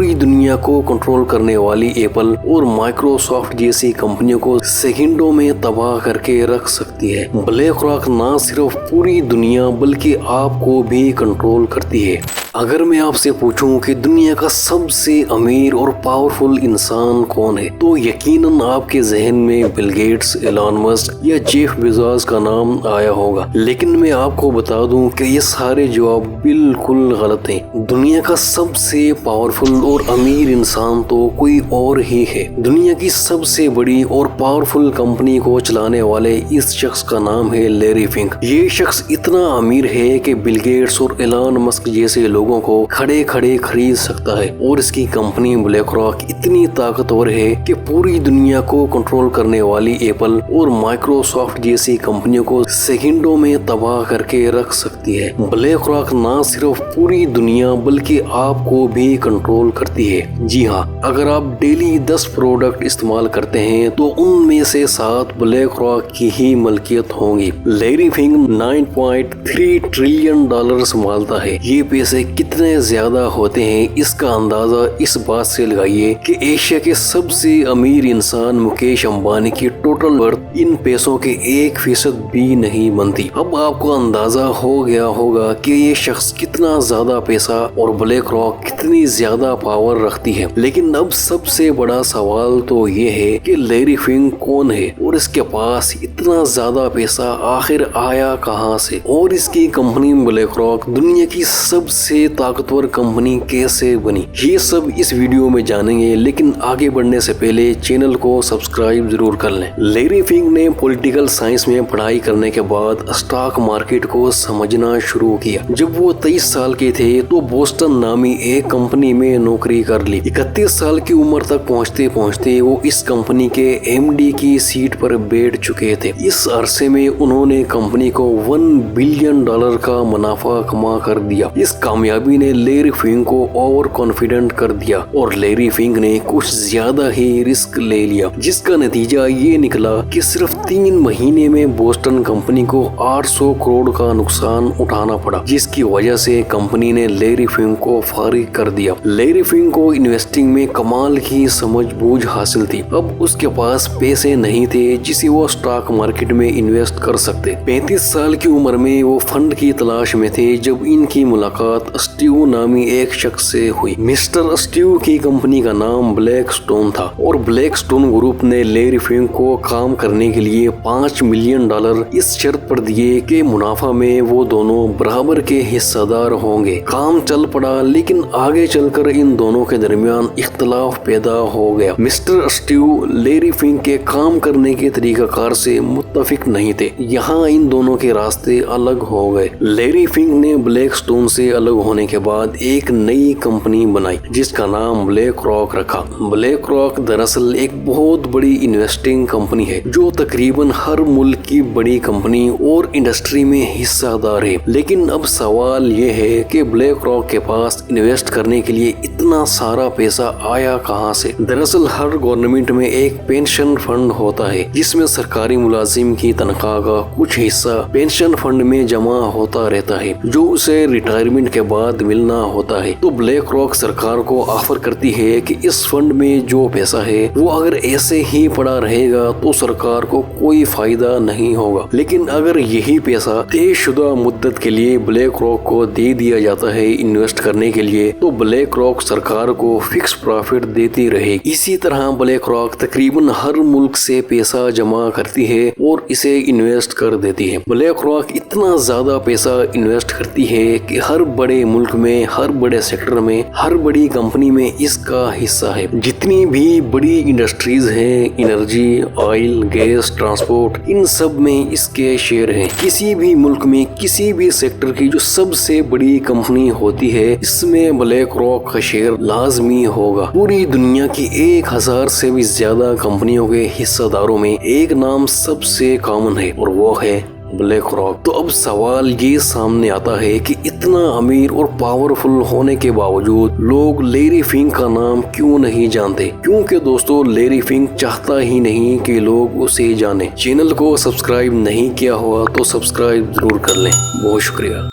पूरी दुनिया को कंट्रोल करने वाली एप्पल और माइक्रोसॉफ्ट जैसी कंपनियों को सेकंडों में तबाह करके रख सकती है। ब्लैक रॉक न सिर्फ पूरी दुनिया बल्कि आपको भी कंट्रोल करती है। अगर मैं आपसे पूछूं कि दुनिया का सबसे अमीर और पावरफुल इंसान कौन है, तो यकीनन आपके जहन में बिल गेट्स, एलन मस्क या जेफ बेजोस का नाम आया होगा। लेकिन मैं आपको बता दूं कि ये सारे जवाब बिल्कुल गलत हैं। दुनिया का सबसे पावरफुल और अमीर इंसान तो कोई और ही है। दुनिया की सबसे बड़ी और पावरफुल कंपनी को चलाने वाले इस शख्स का नाम है लैरी फिंक। ये शख्स इतना अमीर है कि बिल गेट्स और एलन मस्क जैसे लोगों को खड़े खड़े खरीद सकता है, और इसकी कंपनी ब्लैक रॉक इतनी ताकतवर है कि पूरी दुनिया को कंट्रोल करने वाली एप्पल और माइक्रोसॉफ्ट जैसी कंपनियों को सेकंडों में तबाह करके रख सकती है। ब्लैक रॉक न सिर्फ पूरी दुनिया बल्कि आपको भी कंट्रोल करती है। जी हाँ, अगर आप डेली 10 प्रोडक्ट इस्तेमाल करते हैं तो उनमें से 7 ब्लैक रॉक की ही मलकियत होंगी। लैरी फिंक 9.3 ट्रिलियन डॉलर संभालता है। ये पैसे कितने ज्यादा होते हैं इसका अंदाजा इस बात से लगाइए कि एशिया के सबसे अमीर इंसान मुकेश अंबानी की टोटल वर्थ इन पैसों के 1% भी नहीं बनती। अब आपको अंदाजा हो गया होगा कि ये शख्स कितना ज्यादा पैसा और ब्लैक रॉक कितनी ज्यादा पावर रखती है। लेकिन अब सबसे बड़ा सवाल तो ये है कि लैरी फिंक कौन है और इसके पास इतना ज्यादा पैसा आखिर आया कहां से, और इसकी कंपनी ब्लैक रॉक दुनिया की सबसे ताकतवर कंपनी कैसे बनी। ये सब इस वीडियो में जानेंगे, लेकिन आगे बढ़ने से पहले चैनल को सब्सक्राइब जरूर कर लें। लैरी फिंक ने पॉलिटिकल साइंस में पढ़ाई करने के बाद स्टॉक मार्केट को समझना शुरू किया। जब वो 23 साल के थे तो बोस्टन नामी एक कंपनी में नौकरी कर ली। 31 साल की उम्र तक पहुँचते पहुँचते वो इस कंपनी के एमडी की सीट पर बैठ चुके थे। इस अरसे में उन्होंने कंपनी को $1 बिलियन का मुनाफा कमा कर दिया। इस कामयाबी ने लैरी फिंक को ओवर कॉन्फिडेंट कर दिया और लैरी फिंक ने कुछ ज्यादा ही रिस्क ले लिया, जिसका नतीजा ये निकला कि सिर्फ 3 महीने में बोस्टन कंपनी को 800 करोड़ का नुकसान उठाना पड़ा, जिसकी वजह से कंपनी ने लैरी फिंक को फारिग कर दिया। लैरी फिंक को इन्वेस्टिंग में कमाल की समझबूझ हासिल थी। अब उसके पास पैसे नहीं थे जिसे वो स्टॉक मार्केट में इन्वेस्ट कर सकते। 35 साल की उम्र में वो फंड की तलाश में थे जब इनकी मुलाकात स्टीव नामी एक शख्स से हुई। मिस्टर स्टीव की कंपनी का नाम ब्लैक स्टोन था और ब्लैक स्टोन ग्रुप ने लैरी फिंक को काम करने के लिए $5 मिलियन इस शर्त पर दिए कि मुनाफा में वो दोनों बराबर के हिस्सेदार होंगे। काम चल पड़ा, लेकिन आगे चलकर इन दोनों के दरमियान इख्तलाफ पैदा हो गया। मिस्टर स्टीव लैरी फिंक के काम करने के तरीकाकार से मुत्तफिक नहीं थे। यहाँ इन दोनों के रास्ते अलग हो गए। लैरी फिंक ने ब्लैक स्टोन से अलग होने के बाद एक नई कंपनी बनाई जिसका नाम ब्लैक रॉक रखा। ब्लैक रॉक दरअसल एक बहुत बड़ी इन्वेस्टिंग कंपनी है जो तकरीबन हर मुल्क की बड़ी कंपनी और इंडस्ट्री में हिस्सेदार है। लेकिन अब सवाल ये है कि ब्लैक रॉक के पास इन्वेस्ट करने के लिए इतना सारा पैसा आया कहां से। दरअसल हर गवर्नमेंट में एक पेंशन फंड होता है जिसमें सरकारी मुलाजिम की तनख्वाह का कुछ हिस्सा पेंशन फंड में जमा होता रहता है जो उसे रिटायरमेंट के बाद मिलना होता है। तो ब्लैक रॉक सरकार को ऑफर करती है कि इस फंड में जो पैसा है वो अगर ऐसे ही पड़ा रहेगा तो सरकार को कोई फायदा नहीं होगा, लेकिन अगर यही पैसा तयशुदा मुद्दत के लिए ब्लैक रॉक को दे दिया जाता है इन्वेस्ट करने के लिए, तो ब्लैक रॉक सरकार को फिक्स प्रॉफिट देती रहेगी। इसी तरह ब्लैक रॉक तकरीबन हर मुल्क से पैसा जमा करती है और इसे इन्वेस्ट कर देती है। ब्लैक रॉक इतना ज्यादा पैसा इन्वेस्ट करती है कि हर बड़े मुल्क में, हर बड़े सेक्टर में, हर बड़ी कंपनी में इसका हिस्सा है। जितनी भी बड़ी इंडस्ट्रीज हैं, एनर्जी, ऑयल, गैस, ट्रांसपोर्ट, इन सब में इसके शेयर हैं। किसी भी मुल्क में किसी भी सेक्टर की जो सबसे बड़ी कंपनी होती है इसमें ब्लैक रॉक का शेयर लाजमी होगा। पूरी दुनिया की 1000 से भी ज्यादा कंपनियों के हिस्सेदारों में एक नाम सबसे कॉमन है और वो है ब्लैक रॉक। तो अब सवाल ये सामने आता है कि इतना अमीर और पावरफुल होने के बावजूद लोग लैरी फिंक का नाम क्यों नहीं जानते? क्योंकि दोस्तों लैरी फिंक चाहता ही नहीं कि लोग उसे जाने। चैनल को सब्सक्राइब नहीं किया हुआ तो सब्सक्राइब जरूर कर लें। बहुत शुक्रिया।